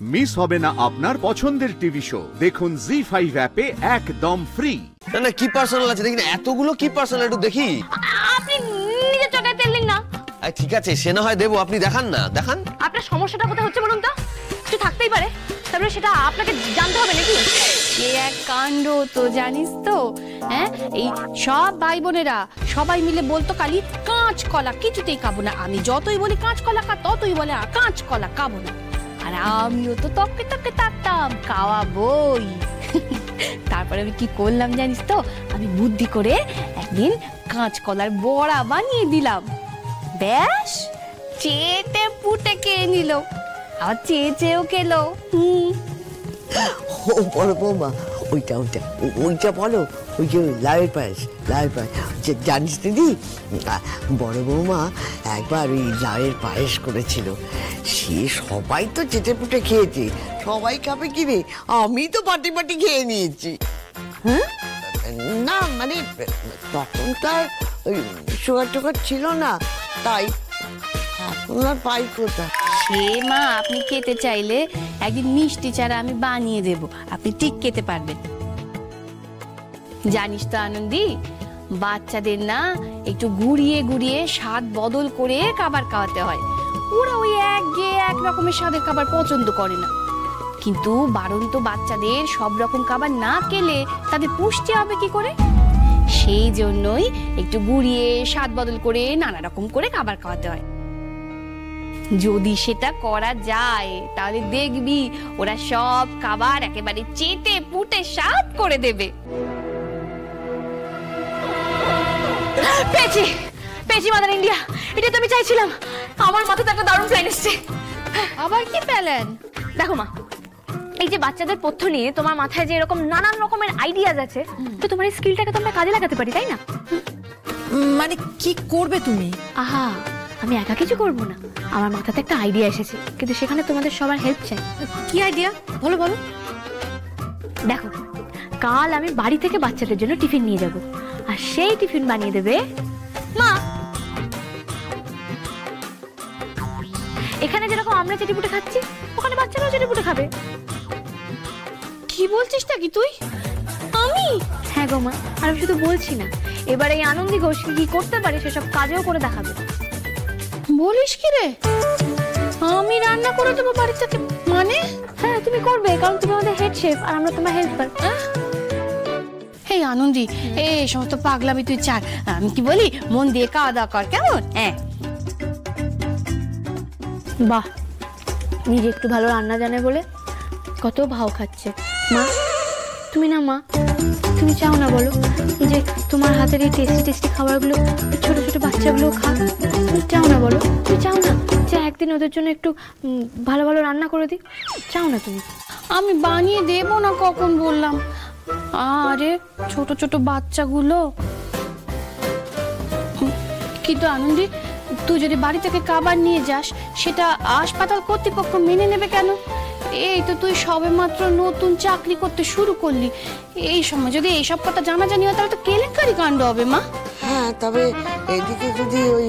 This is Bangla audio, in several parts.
মিস হবে না আপনার পছন্দের টিভি শো। দেখুন জি5 অ্যাপে একদম ফ্রি। না না, কি পার্সোনাল আছে দেখি না, এতগুলো কি পার্সোনাল একটু দেখি। আপনি নিজে চটায় তেল দিন না। ঠিক আছে, সে না হয় দেবো, আপনি দেখান না, দেখান। আপনার সমস্যাটা কোথায় হচ্ছে বলুন তো? কিছু থাকতেই পারে, তারপরে সেটা আপনাকে জানতে হবে নাকি? এ এক কাণ্ড তো, জানিস তো? হ্যাঁ, এই সব ভাই বোনেরা সবাই মিলে বলতো কালি কাঁচকলা কিছুতেই খাবো না। আমি যতই বলি কাঁচকলা খা, ততই বলে কাঁচকলা খাবো না। আর আমিও তো তককে তককে থাকতাম, খাওয়াবই। তারপরে আমি কি করলাম জানিস তো? আমি বুদ্ধি করে একদিন কাঁচকলার বড়া বানিয়ে দিলাম। ব্যাস, চেটে পুটে খেয়ে নিল, আর চেয়েও খেলো। ও বড় বৌমা, ওইটা ওইটা ওইটা বলো, ওই যে লাউয়ের পায়েস, লাউয়ের পায়েস জানিস দিদি, বড় বৌমা একবার ওই লাউয়ের পায়েস করেছিল, সে সবাই তো চেটে পুটে খেয়েছে, সবাই খাবে কি রে, আমি তো পাটি পাটি খেয়ে নিয়েছি। না মানে তখন তো আর ওই সুগার টুগার ছিল না, তাই এখন আর পাই কোথা। সে মা, আপনি খেতে চাইলে একদিন মিষ্টি চারা আমি বানিয়ে দেব, আপনি ঠিক খেতে পারবেন। জানিস তো আনন্দি, বাচ্চাদের না একটু ঘুরিয়ে ঘুরিয়ে স্বাদ বদল করে খাবার খাওয়াতে হয়। ওরা ওই এক রকমের স্বাদের খাবার পছন্দ করে না। কিন্তু বাড়ন্ত বাচ্চাদের সব রকম খাবার না খেলে তাদের পুষ্টি হবে কি করে? সেই জন্যই একটু ঘুরিয়ে স্বাদ বদল করে নানা রকম করে খাবার খাওয়াতে হয়। যদি সেটা করা যায় তাহলে দেখবি ওরা সব খাবার একেবারে চেটে পুটে স্বাদ করে দেবে। পেয়েছি পেয়েছি মাদার ইন্ডিয়া, এটা তো আমি চাইছিলাম। আমার মাথাতে একটা দারুণ প্ল্যান এসেছে। আবার কি প্ল্যান? দেখো মা, এই যে বাচ্চাদের পথ্য নিয়ে তোমার মাথায় যে এরকম নানান রকমের আইডিয়াজ আছে, তো তোমার এই স্কিলটাকে তো আমরা কাজে লাগাতে পারি, তাই না? মানে কি করবে তুমি? আহা, আমি একা কিছু করব না, আমার মাথাতে একটা আইডিয়া এসেছে, কিন্তু সেখানে তোমাদের সবার হেল্প চাই। কি আইডিয়া? বলো বলো। দেখো, কাল আমি বাড়ি থেকে বাচ্চাদের জন্য টিফিন নিয়ে যাব, আর সেই টিফিন বানিয়ে দেবে মা। এখানে যেরকম আমরা চেটিপুটে খাচ্ছি, ওখানে বাচ্চারাও চেটিপুটে খাবে। কি বলছিস নাকি তুই? আমি? হ্যাঁ গো মা, আর আমি শুধু বলছি না, এবার এই আনন্দী ঘোষ কি করতে পারে সেসব কাজেও করে দেখাবে। বলিস কি রে? আমি রান্না করে দেবো বাড়ি থেকে? মানে? হ্যাঁ, তুমি করবে, কারণ তুমি আমাদের হেড শেফ আর আমরা তোমার হেল্পার। এই আনন্দি, এই সমস্ত পাগলামি তুই চার, আমি কি বলি, মন দিয়ে খাওয়া দাওয়া কর, কেমন? হ্যাঁ। বাহ, নিজে একটু ভালো রান্না জানে বলে কত ভাও খাচ্ছে। মা তুমি না, মা তুমি চাও না বলো যে তোমার হাতের এই টেস্টি টেস্টি খাবারগুলো ছোট ছোট বাচ্চাগুলো খাক? তুমি চাও না বলো? তুমি চাও না যে একদিন ওদের জন্য একটু ভালো ভালো রান্না করে দিই? চাও না তুমি? আমি বানিয়ে দেবো না কখন বললাম? আরে ছোট ছোট বাচ্চাগুলো। কিন্তু আনন্দি, তুই যদি বাড়ি থেকে খাবার নিয়ে যাস, সেটা হাসপাতাল কর্তৃপক্ষ মেনে নেবে কেন? এই তো তুই সবে মাত্র নতুন চাকরি করতে শুরু করলি, এই সময় যদি এইসব কথা জানাজানি হয় তাহলে তো কেলেঙ্কারি কাণ্ড হবে মা। হ্যাঁ, তবে এদিকে যদি ওই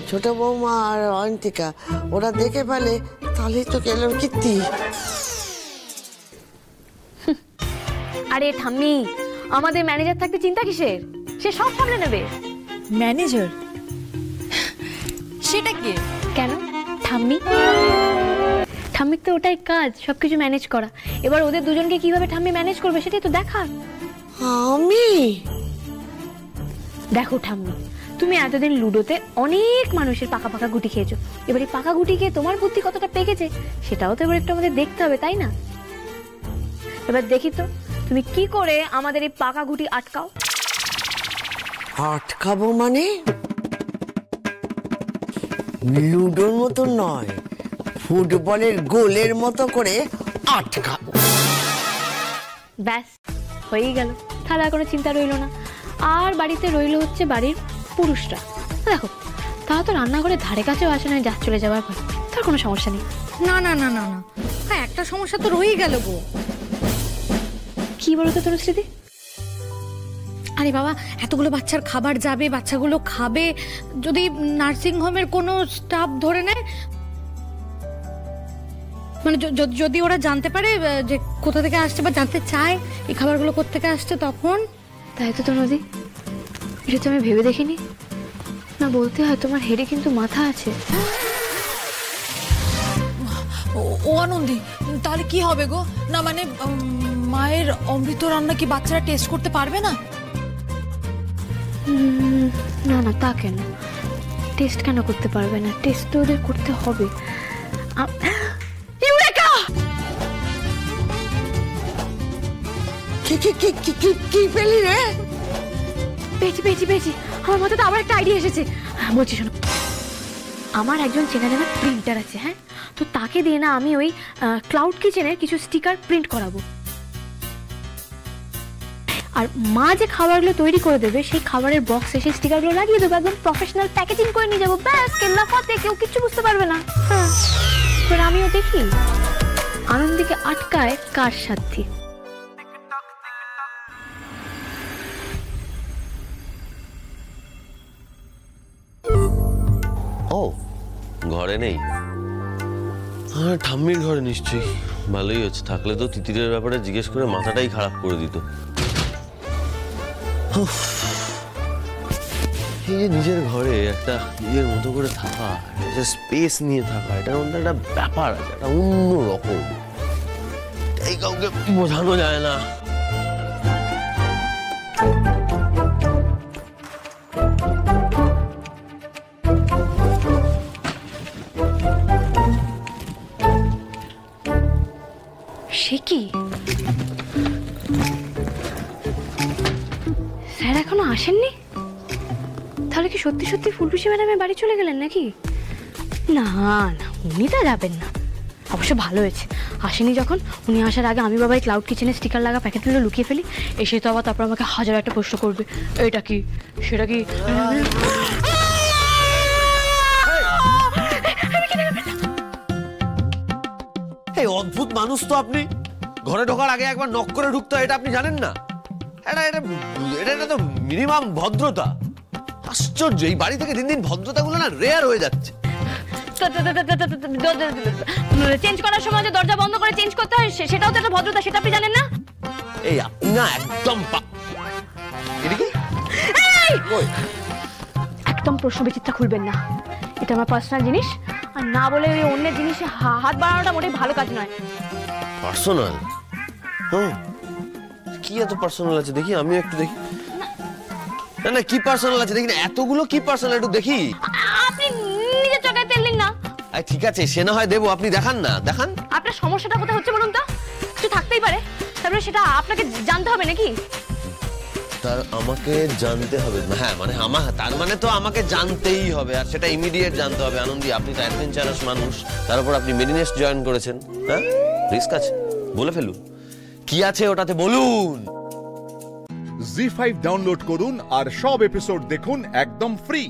ছোট বৌমা আর অয়ন্তিকা ওরা দেখে ফেলে তাহলে তো গেলাম কীর্তি। আরে ঠাম্মি, আমাদের ম্যানেজার থাকতে চিন্তা কিসের? সে সব সামলে নেবে। ম্যানেজার? সেটা কি? কেন? ঠাম্মি, ঠাম্মির তো ওটাই কাজ, সবকিছু ম্যানেজ করা। এবার ওদের দুজনকে কিভাবে ঠাম্মি ম্যানেজ করবে সেটাই তো দেখার। আমি? দেখো ঠাম্মি, তুমি এতদিন লুডোতে অনেক মানুষের পাকা পাকা গুটি খেয়েছো, এবার এই পাকা গুটি খেয়ে তোমার বুদ্ধি কতটা পেকেছে সেটাও তো এবার একটু আমাদের দেখতে হবে, তাই না? এবার দেখি তো তুমি কি করে আমাদের এই পাকা গুটি আটকাও। আটকাবো মানে? লুডোর মতো নয়, ফুটবলের গোলের মতো করে আটকাবো। ব্যাস, হয়েই গেল, তাহলে আর কোনো চিন্তা রইল না। আর বাড়িতে রইল হচ্ছে বাড়ির পুরুষরা। দেখো, তারা তো রান্নাঘরের ধারে কাছেও আসে না, যা চলে যাওয়ার পর, তার কোনো সমস্যা নেই। না না না না না, হ্যাঁ একটা সমস্যা তো রয়েই গেল গো। কি বলতো তনুশ্রীদি? আরে বাবা, এতগুলো বাচ্চার খাবার যাবে, বাচ্চাগুলো খাবে, যদি নার্সিং হোমের কোনো স্টাফ ধরে নেয় মানে যদি ওরা জানতে পারে যে কোথা থেকে আসছে বা জানতে চায় এই খাবারগুলো কোথা থেকে আসছে, তখন? তাই তো নদী, এটা তো আমি ভেবে দেখিনি। না বলতে হয় তোমার হেডে কিন্তু মাথা আছে। ও আনন্দি, তাহলে কি হবে গো? না মানে মায়ের অমৃত রান্না কি বাচ্চারা টেস্ট করতে পারবে না? না না, তা কেন? টেস্ট কেন করতে পারবে না? টেস্ট তো ওদের করতে হবে। কি পেলি রে? পেয়েছি। আমার মাথাতে আবার একটা আইডিয়া এসেছে। বলছি শোনো, আমার একজন চেনা জানা প্রিন্টার আছে, হ্যাঁ, তো তাকে দিয়ে না আমি ওই ক্লাউড কিচেনের কিছু স্টিকার প্রিন্ট করাবো। আর মা যে খাবারগুলো তৈরি করে দেবে সেই খাবারের বক্সে সেই স্টিকারগুলো লাগিয়ে দেবো, একদম প্রফেশনাল প্যাকেজিং করে নিয়ে যাবো। ব্যাস, কেল্লা ফতে, কেউ কিচ্ছু বুঝতে পারবে না। হ্যাঁ, এবার আমিও দেখি আনন্দীকে আটকায় কার সাথে। ও ঘরে নেই, ঠাম্মির ঘরে নিশ্চয়ই। ভালোই হচ্ছে, থাকলে তো তিতিরের ব্যাপারে জিজ্ঞেস করে মাথাটাই খারাপ করে দিত। এই যে নিজের ঘরে একটা নিজের মতো করে থাকা, স্পেস নিয়ে থাকা, এটার মধ্যে একটা ব্যাপার আছে, একটা অন্য রকম। এই কাউকে বোঝানো যায় না। সে কি, স্যার এখনো আসেননি? তাহলে কি সত্যি সত্যি ফুলটুসি ম্যাডামের বাড়ি চলে গেলেন নাকি? না না, উনি তা যাবেন না। অবশ্য ভালো হয়েছে আসেনি। যখন উনি আসার আগে আমি বাবাই ক্লাউড কিচেনের স্টিকার লাগা প্যাকেটগুলো লুকিয়ে ফেলি। এসে তো আবার তারপর আমাকে হাজার একটা প্রশ্ন করবে, এটা কি সেটা কি। এই অদ্ভুত মানুষ তো আপনি। ঘরে ঢোকার আগে একবার নক করে ঢুকতে হয়, এটা আপনি জানেন না? এটা তো মিনিমাম ভদ্রতা। আশ্চর্য, এই বাড়ি থেকে দিন দিন ভদ্রতাগুলো না রেয়ার হয়ে যাচ্ছে। চেঞ্জ করার সময় যে দরজা বন্ধ করে চেঞ্জ করতে হয়, সেটাও তো একটা ভদ্রতা, সেটা আপনি জানেন না? এই আপনি না একদম একদম প্রশ্ন বিচিত্রা খুলবেন না, এটা আমার পার্সোনাল জিনিস। আর না বলে ওই অন্যের জিনিসে হাত বাড়ানোটা মোটেই ভালো কাজ নয়। পার্সোনাল? হ্যাঁ, কি এত পার্সোনাল আছে দেখি, আমি একটু দেখি। না না, কি পার্সোনাল আছে দেখি না, এতগুলো কি পার্সোনাল একটু দেখি। আপনি নিজের চোখে তেল দিন না। ঠিক আছে, সে না হয় দেবো, আপনি দেখান না, দেখান। আপনার সমস্যাটা কোথায় হচ্ছে বলুন তো? কিছু থাকতেই পারে, তারপরে সেটা আপনাকে জানতে হবে নাকি? তার আমাকে জানতে হবে? হ্যাঁ মানে তার মানে তো আমাকে জানতেই হবে, আর সেটা ইমিডিয়েট জানতে হবে। আনন্দী, আপনি তো অ্যাডভেঞ্চারাস মানুষ, তার উপর আপনি মেরিনেস্ট জয়েন করেছেন। হ্যাঁ, রিস্ক আছে, বলে ফেলুন কি আছে ওটাতে, বলুন। জি5 ডাউনলোড করুন আর সব এপিসোড দেখুন একদম ফ্রি।